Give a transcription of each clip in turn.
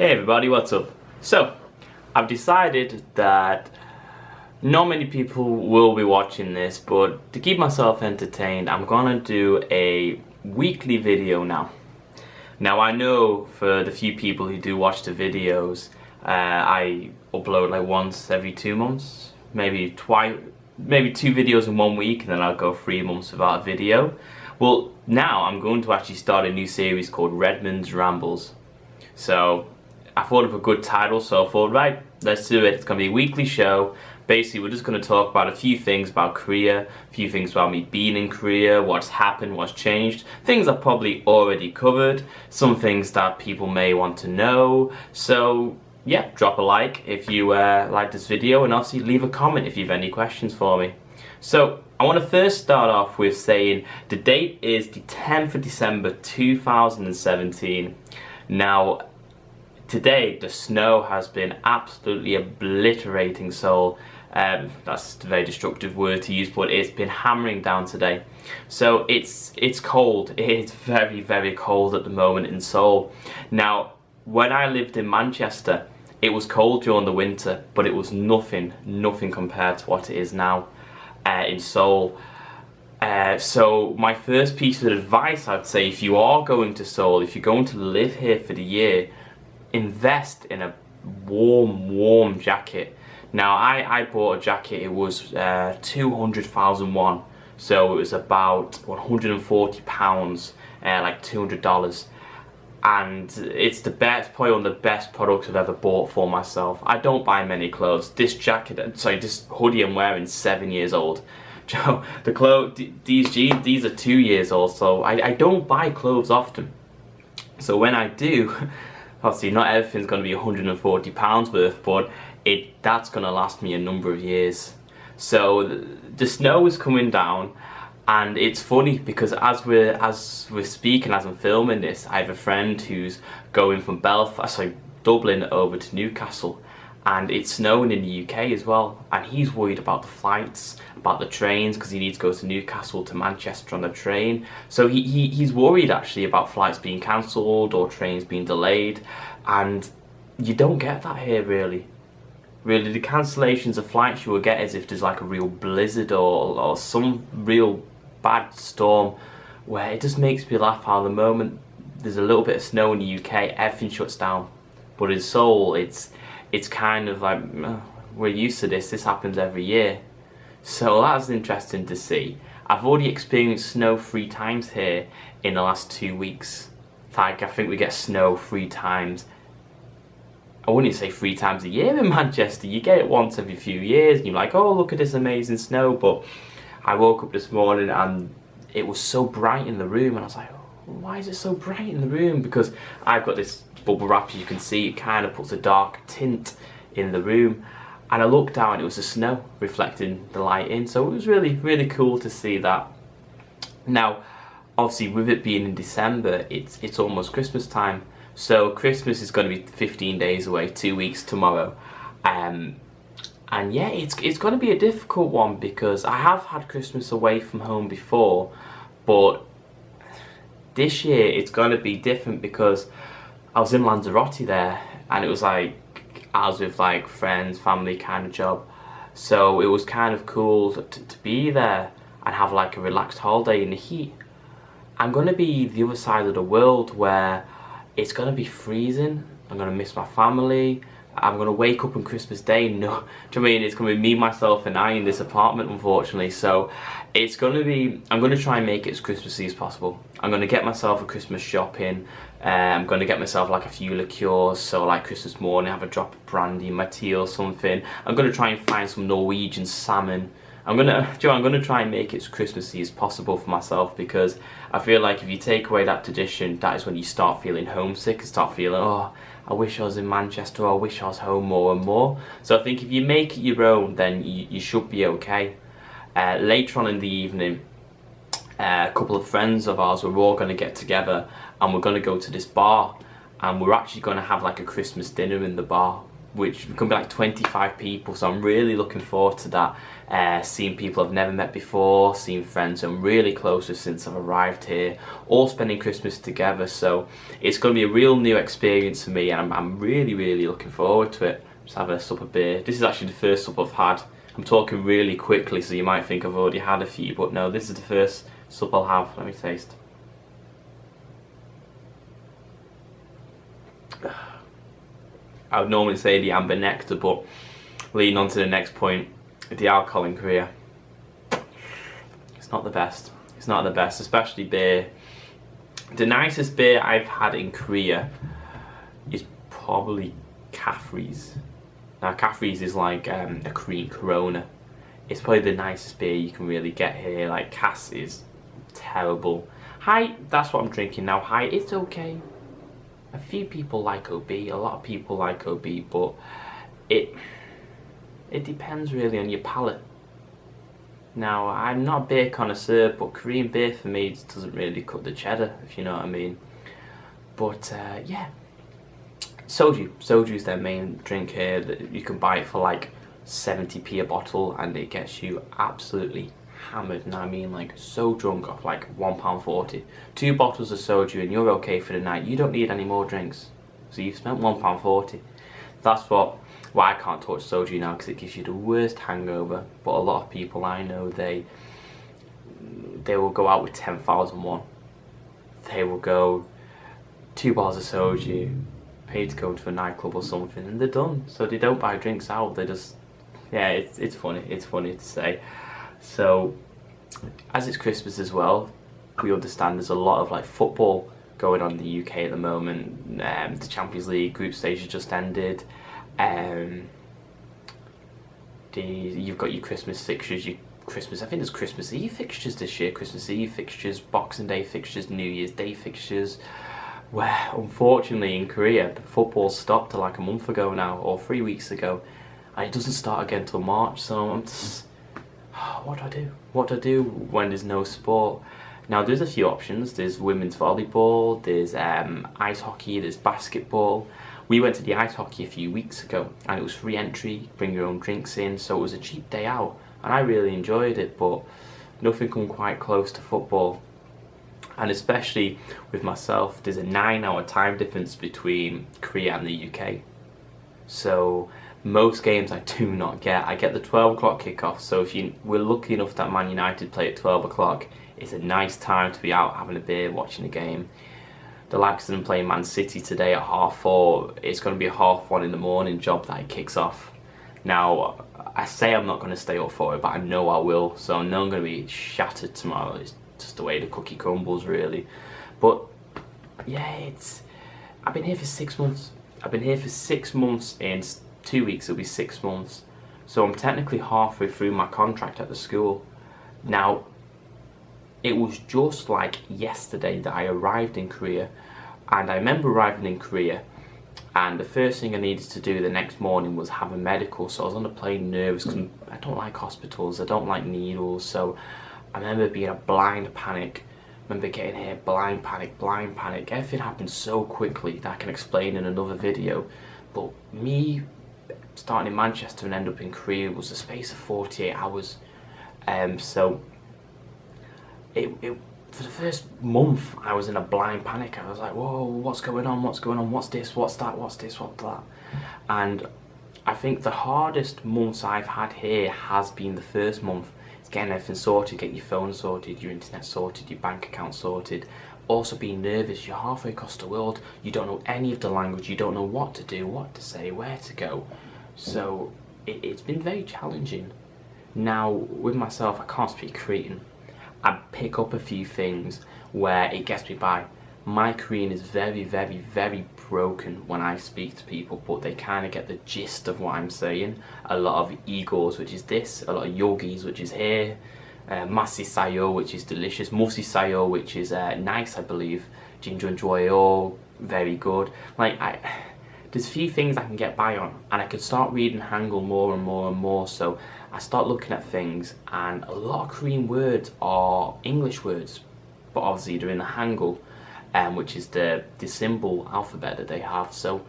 Hey everybody, what's up? So, I've decided that not many people will be watching this, but to keep myself entertained, I'm gonna do a weekly video now. Now I know for the few people who do watch the videos, I upload like once every 2 months, maybe two videos in 1 week, and then I'll go 3 months without a video. Well, now I'm going to actually start a new series called Redmond's Rambles. So I thought of a good title, so I thought, right, let's do it. It's going to be a weekly show. Basically, we're just going to talk about a few things about Korea, a few things about me being in Korea, what's happened, what's changed, things I've probably already covered, some things that people may want to know. So yeah, drop a like if you like this video, and obviously leave a comment if you have any questions for me. So I want to first start off with saying the date is the 10th of December 2017. Now, today the snow has been absolutely obliterating Seoul. That's a very destructive word to use, but it's been hammering down today. So it's cold. It's very, very cold at the moment in Seoul. Now, when I lived in Manchester, it was cold during the winter, but it was nothing compared to what it is now in Seoul. So my first piece of advice, I'd say, if you are going to Seoul, if you're going to live here for the year, invest in a warm jacket. Now I bought a jacket, it was 200,000 won, so it was about 140 pounds, like $200, and it's the best, probably one of the best products I've ever bought for myself. I don't buy many clothes. This hoodie I'm wearing is 7 years old. The clothes, these jeans, these are 2 years old, so I don't buy clothes often. So when I do, obviously not everything's going to be 140 pounds worth, but that's going to last me a number of years. So the snow is coming down, and it's funny because as we're speaking, as I'm filming this, I have a friend who's going from Dublin over to Newcastle, and it's snowing in the UK as well, and he's worried about the flights, about the trains, because he needs to go to Newcastle to Manchester on a train. So he's worried actually about flights being cancelled or trains being delayed, and you don't get that here really. Really, the cancellations of flights you will get is if there's like a real blizzard or some real bad storm, where it just makes me laugh how the moment there's a little bit of snow in the UK, everything shuts down. But in Seoul, it's kind of like, we're used to this happens every year. So that's interesting to see. I've already experienced snow 3 times here in the last 2 weeks. Like, I think we get snow 3 times. I wouldn't say 3 times a year in Manchester. You get it once every few years and you're like, oh, look at this amazing snow. But I woke up this morning and it was so bright in the room, and I was like, why is it so bright in the room? Because I've got this bubble wrap, as you can see, it kind of puts a dark tint in the room. And I looked down and it was the snow reflecting the light in. So it was really, really cool to see that. Now, obviously with it being in December, it's almost Christmas time. So Christmas is going to be 15 days away, 2 weeks tomorrow. And yeah, it's going to be a difficult one because I have had Christmas away from home before, but this year it's going to be different because I was in Lanzarote there, and it was like, I was with like friends, family kind of job. So it was kind of cool to be there and have like a relaxed holiday in the heat. I'm going to be the other side of the world where it's going to be freezing. I'm going to miss my family. I'm going to wake up on Christmas Day. No, do you know what I mean? It's going to be me, myself and I in this apartment, unfortunately. So it's going to be, I'm going to try and make it as Christmassy as possible. I'm going to get myself a Christmas shopping. I'm going to get myself like a few liqueurs. So like Christmas morning, have a drop of brandy in my tea or something. I'm going to try and find some Norwegian salmon. I'm going to try and make it as Christmassy as possible for myself, because I feel like if you take away that tradition, that is when you start feeling homesick and start feeling, oh, I wish I was in Manchester, or I wish I was home more and more. So I think if you make it your own, then you should be okay. Later on in the evening, a couple of friends of ours, we're all going to get together and we're going to go to this bar, and we're actually going to have like a Christmas dinner in the bar. which can be like 25 people, so I'm really looking forward to that. Seeing people I've never met before, seeing friends I'm really close with since I've arrived here, all spending Christmas together. So it's going to be a real new experience for me, and I'm really looking forward to it. Just having a sup of beer. This is actually the first sup I've had. I'm talking really quickly, so you might think I've already had a few, but no, this is the first sup I'll have. Let me taste. I would normally say the amber nectar, but leading on to the next point, the alcohol in Korea. It's not the best. It's not the best, especially beer. The nicest beer I've had in Korea is probably Caffrey's. Now Caffrey's is like a Korean Corona. It's probably the nicest beer you can really get here. Like Cass is terrible. Hi, that's what I'm drinking now. Hi, it's okay. A few people like OB, a lot of people like OB, but it depends really on your palate. Now, I'm not a beer connoisseur, but Korean beer for me just doesn't really cut the cheddar, if you know what I mean. But yeah, soju's their main drink here. You can buy it for like 70p a bottle, and it gets you absolutely hammered, and I mean like so drunk off like £1.40. 2 bottles of soju and you're okay for the night. You don't need any more drinks. So you've spent £1.40. That's why I can't touch soju now, because it gives you the worst hangover. But a lot of people I know, they will go out with 10,001. They will go 2 bottles of soju, pay to go to a nightclub or something, and they're done. So they don't buy drinks out. They just, yeah, it's funny. It's funny to say. So, as it's Christmas as well, we understand there's a lot of like football going on in the UK at the moment. The Champions League group stage has just ended. You've got your Christmas fixtures, I think there's Christmas Eve fixtures this year, Christmas Eve fixtures, Boxing Day fixtures, New Year's Day fixtures. Where unfortunately in Korea, the football stopped like a month ago now, or 3 weeks ago, and it doesn't start again till March. So I'm just, what do I do? What do I do when there's no sport? Now there's a few options. There's women's volleyball, there's ice hockey, there's basketball. We went to the ice hockey a few weeks ago, and it was free entry, bring your own drinks in, so it was a cheap day out, and I really enjoyed it, but nothing come quite close to football. And especially with myself, there's a 9-hour time difference between Korea and the UK. So most games I do not get. I get the 12 o'clock kickoff, so if we're lucky enough that Man United play at 12 o'clock, it's a nice time to be out having a beer, watching a game. The likes of them playing Man City today at 4:30, it's going to be a 1:30 in the morning job that it kicks off. Now, I say I'm not going to stay up for it, but I know I will, so I know I'm going to be shattered tomorrow. It's just the way the cookie crumbles, really. But yeah, I've been here for 6 months. I've been here for 6 months. In 2 weeks it'll be 6 months, so I'm technically halfway through my contract at the school. Now, it was just like yesterday that I arrived in Korea, and I remember arriving in Korea, and the first thing I needed to do the next morning was have a medical. So I was on the plane nervous, because I don't like hospitals, I don't like needles. So I remember being a blind panic. I remember getting here, blind panic. Everything happened so quickly that I can explain in another video. But me starting in Manchester and end up in Korea was a space of 48 hours. So it for the first month I was in a blind panic. I was like, whoa, what's going on, what's this, what's that, what's that. And I think the hardest months I've had here has been the first month. It's getting everything sorted, get your phone sorted, your internet sorted, your bank account sorted. Also being nervous, you're halfway across the world, you don't know any of the language, you don't know what to do, what to say, where to go. So it's been very challenging. Now with myself, I can't speak Korean. I pick up a few things where it gets me by. My Korean is very broken when I speak to people, but they kind of get the gist of what I'm saying. A lot of Igors, which is this, a lot of Yogis, which is here, Masi Sayo, which is delicious, Musi Sayo, which is nice, I believe, Jinjun Joyo, very good. Like, there's a few things I can get by on, and I can start reading Hangul more and more. So I start looking at things, and a lot of Korean words are English words, but obviously they're in the Hangul, which is the symbol alphabet that they have. So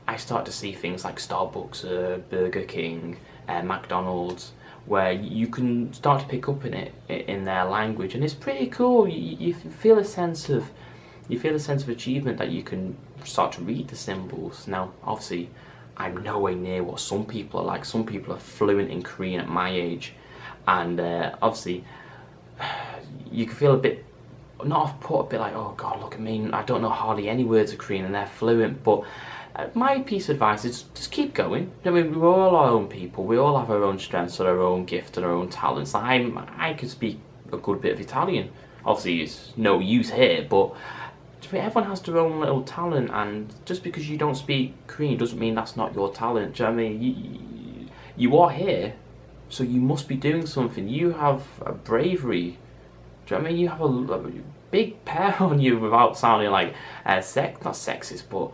I start to see things like Starbucks, Burger King, McDonald's, where you can start to pick up in their language, and it's pretty cool. You feel a sense of achievement that you can start to read the symbols. Now, obviously, I'm nowhere near what some people are like. Some people are fluent in Korean at my age, and obviously, you can feel a bit not off put, a bit like, oh God, look at me, I don't know hardly any words of Korean, and they're fluent. But my piece of advice is just keep going. I mean, we're all our own people. We all have our own strengths and our own gift and our own talents. I could speak a good bit of Italian. Obviously, it's no use here, but everyone has their own little talent, and just because you don't speak Korean doesn't mean that's not your talent. Do you know what I mean? You are here, so you must be doing something. You have a bravery. Do you know what I mean? You have a big pair on you, without sounding like not sexist, but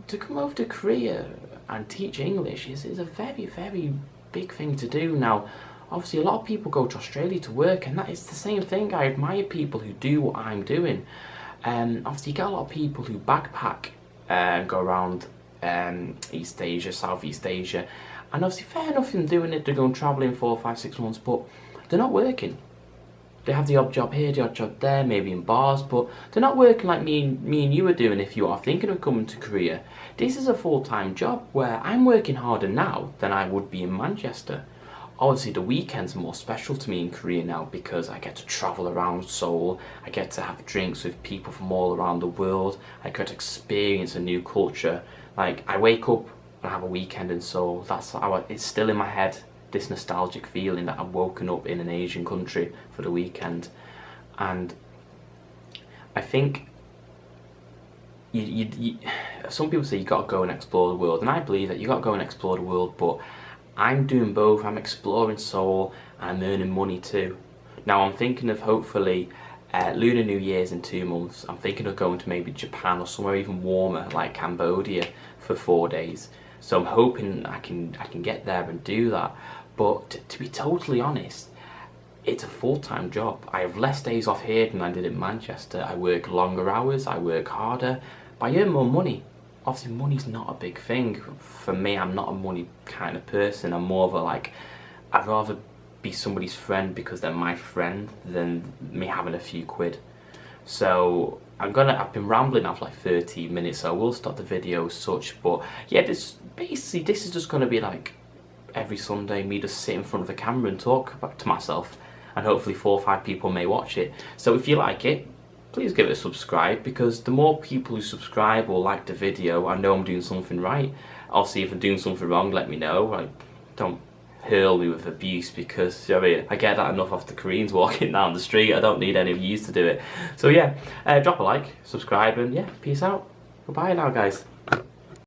to come over to Korea and teach English is a very, very big thing to do. Now, obviously, a lot of people go to Australia to work, and that is the same thing. I admire people who do what I'm doing. Obviously, you get a lot of people who backpack and go around East Asia, Southeast Asia, and obviously, fair enough in doing it. They're going travelling 4, 5, 6 months, but they're not working. They have the odd job here, the odd job there, maybe in bars, but they're not working like me and you are doing if you are thinking of coming to Korea. This is a full-time job where I'm working harder now than I would be in Manchester. Obviously, the weekends are more special to me in Korea now because I get to travel around Seoul, I get to have drinks with people from all around the world, I get to experience a new culture. Like, I wake up and have a weekend in Seoul. That's how it's still in my head, this nostalgic feeling that I've woken up in an Asian country for the weekend. And I think some people say you got to go and explore the world, and I believe that you got to go and explore the world, but I'm doing both. I'm exploring Seoul and I'm earning money too. Now, I'm thinking of hopefully Lunar New Year's in 2 months. I'm thinking of going to maybe Japan or somewhere even warmer like Cambodia for 4 days. So I'm hoping I can get there and do that. But to be totally honest, it's a full-time job. I have less days off here than I did in Manchester. I work longer hours, I work harder, but I earn more money. Obviously, money's not a big thing. For me, I'm not a money kind of person. I'm more of a I'd rather be somebody's friend because they're my friend than me having a few quid. So I've been rambling now for like 30 minutes, so I will stop the video as such. But yeah, this is just gonna be like every Sunday, me just sit in front of the camera and talk to myself, and hopefully 4 or 5 people may watch it. So if you like it, please give it a subscribe, because the more people who subscribe or like the video, I know I'm doing something right. Obviously, if I'm doing something wrong, let me know. Like, don't hurl me with abuse, because you know what I mean, I get that enough off the Koreans walking down the street. I don't need any of you to do it. So yeah, drop a like, subscribe, and yeah, peace out. Goodbye now, guys.